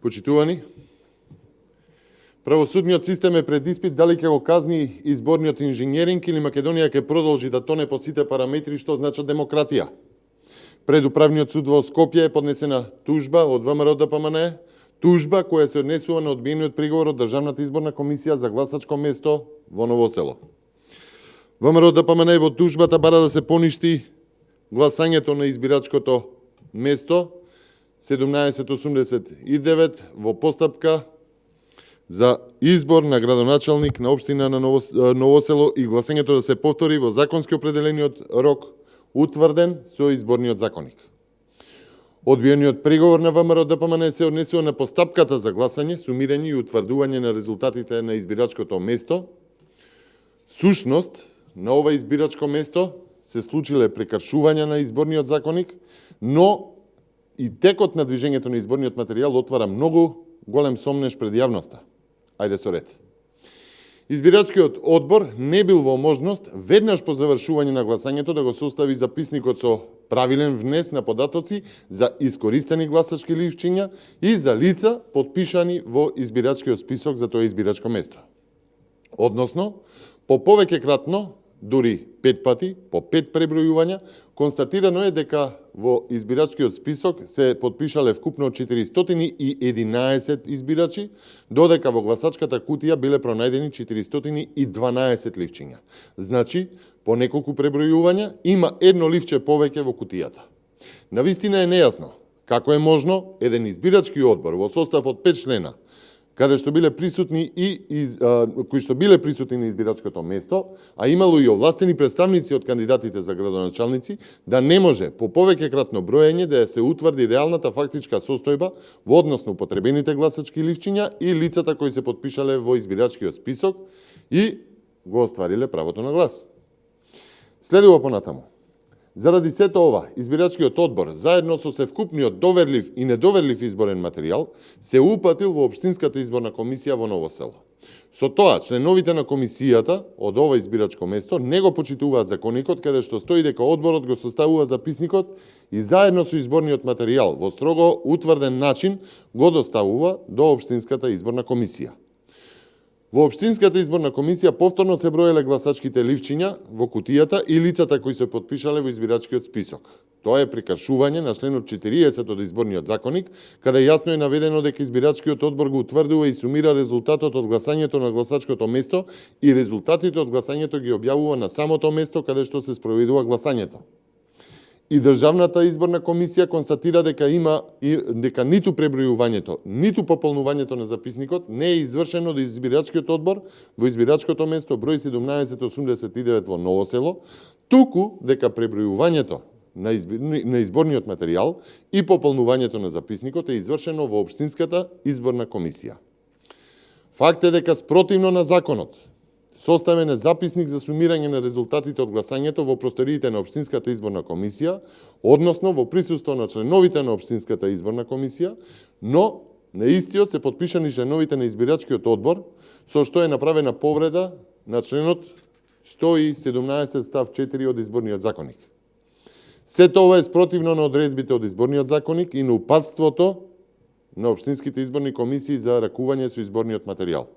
Почитувани, правосудниот систем е пред испит дали ќе го казни изборниот инженеринг или Македонија ќе продолжи да тоне по сите параметри што значат демократија. Пред Управниот суд во Скопје е поднесена тужба од ВМРО ДПМН, тужба која се однесува на одбиениот приговор од Државната изборна комисија за гласачко место во Ново село. ВМРО ДПМН во тужбата бара да се поништи гласањето на избирачкото место 1789 во постапка за избор на градоначалник на општина на Ново село и гласањето да се повтори во законски определениот рок утврден со изборниот законник. Одбиениот приговор на ВМРО ДПМН се однесува на постапката за гласање, сумирање и утврдување на резултатите на избирачкото место. Сушност на ова избирачко место се случиле прекршување на изборниот законник, но и текот на движењето на изборниот материјал отвара многу голем сомнеж пред јавноста. Ајде со ред. Избирачкиот одбор не бил во можност веднаш по завршување на гласањето да го состави записникот со правилен внес на податоци за искористени гласачки ливчиња и за лица потпишани во избирачкиот список за тоа избирачко место. Односно, по повеќе кратно, дури 5 пати, по 5 пребројувања, констатирано е дека во избирачкиот список се потпишале вкупно 411 избирачи, додека во гласачката кутија биле пронајдени 412 ливчиња. Значи, по неколку пребројувања има едно ливче повеќе во кутијата. Навистина е нејасно како е можно еден избирачки одбор во состав од 5 члена, каде што биле присутни кои што биле присутни на избирачкото место, а имало и овластени представници од кандидатите за градоначалници, да не може по повеќе кратно броење да се утврди реалната фактичка состојба во однос на употребените гласачки ливчиња и лицата кои се потпишале во избирачкиот список и го оствариле правото на глас. Следува понатаму. Заради сето ова, избирачкиот одбор, заедно со севкупниот доверлив и недоверлив изборен материјал, се упатил во Општинската изборна комисија во Ново село. Со тоа, членовите на комисијата од ова избирачко место не го почитуваат законникот, каде што стои дека одборот го составува записникот и заедно со изборниот материјал во строго утврден начин го доставува до Општинската изборна комисија. Во Општинската изборна комисија повторно се броеле гласачките ливчиња во кутијата и лицата кои се потпишале во избирачкиот список. Тоа е прекршување на членот 40 од изборниот законник, каде јасно е наведено дека избирачкиот одбор го утврдува и сумира резултатот од гласањето на гласачкото место и резултатите од гласањето ги објавува на самото место каде што се спроведува гласањето. И Државната изборна комисија констатира дека ниту пребројувањето, ниту пополнувањето на записникот не е извршено од избирачкиот одбор во избирачкото место број 1789 во Ново село, туку дека пребројувањето на изборниот материјал и пополнувањето на записникот е извршено во Општинската изборна комисија. Факт е дека спротивно на законот составен е записник за сумирање на резултатите од гласањето во просториите на Општинската изборна комисија, односно во присуство на членовите на Општинската изборна комисија, но на истиот се потпишани членовите на избирачкиот одбор, со што е направена повреда на членот 117 став 4 од изборниот законник. Сето ова е спротивно на одредбите од изборниот законник и на упатството на Општинските изборни комисии за ракување со изборниот материјал.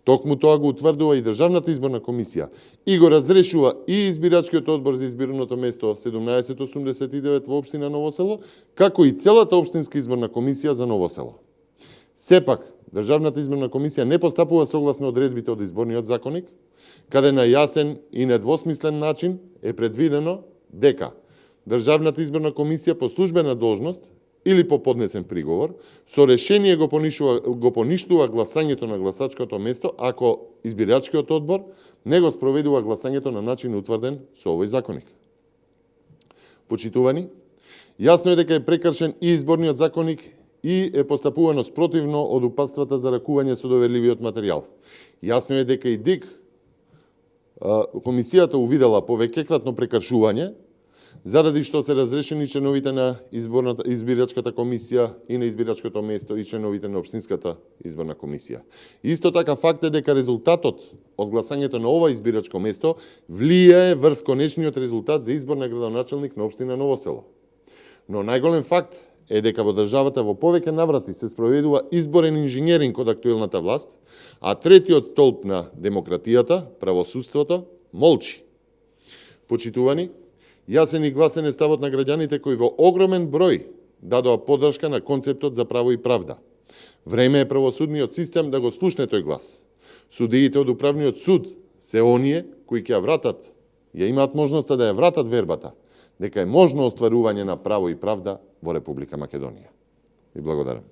Токму тоа го утврдува и Државната изборна комисија и го разрешува и избирачкиот одбор за избирното место 1789 во општина Ново село, како и целата Општинска изборна комисија за Ново село. Сепак, Државната изборна комисија не постапува согласно одредбите од изборниот законник, каде на јасен и недвосмислен начин е предвидено дека Државната изборна комисија по службена должност или по поднесен приговор, со решение го поништува гласањето на гласачкото место ако избирачкиот одбор не го спроведува гласањето на начин утврден со овој законник. Почитувани, јасно е дека е прекршен и изборниот законник и е постапувано спротивно од упатствата за ракување со доверливиот материјал. Јасно е дека и ДИК комисијата увидела повеќекратно прекршување, заради што се разрешени членовите на избирачката комисија и на избирачкото место и членовите на Општинската изборна комисија. Исто така факт е дека резултатот од гласањето на ова избирачко место влијае врз конечниот резултат за избор на градоначалник на општина Ново село. Но најголем факт е дека во државата во повеќе наврати се спроведува изборен инженеринг од актуелната власт, а третиот столб на демократијата, правосудството, молчи. Почитувани, јасен и гласен е ставот на граѓаните кои во огромен број дадоа поддршка на концептот за право и правда. Време е правосудниот систем да го слушне тој глас. Судиите од управниот суд се оние кои ќе ја вратат, ја имаат можноста да ја вратат вербата, дека е можно остварување на право и правда во Република Македонија. И благодарам.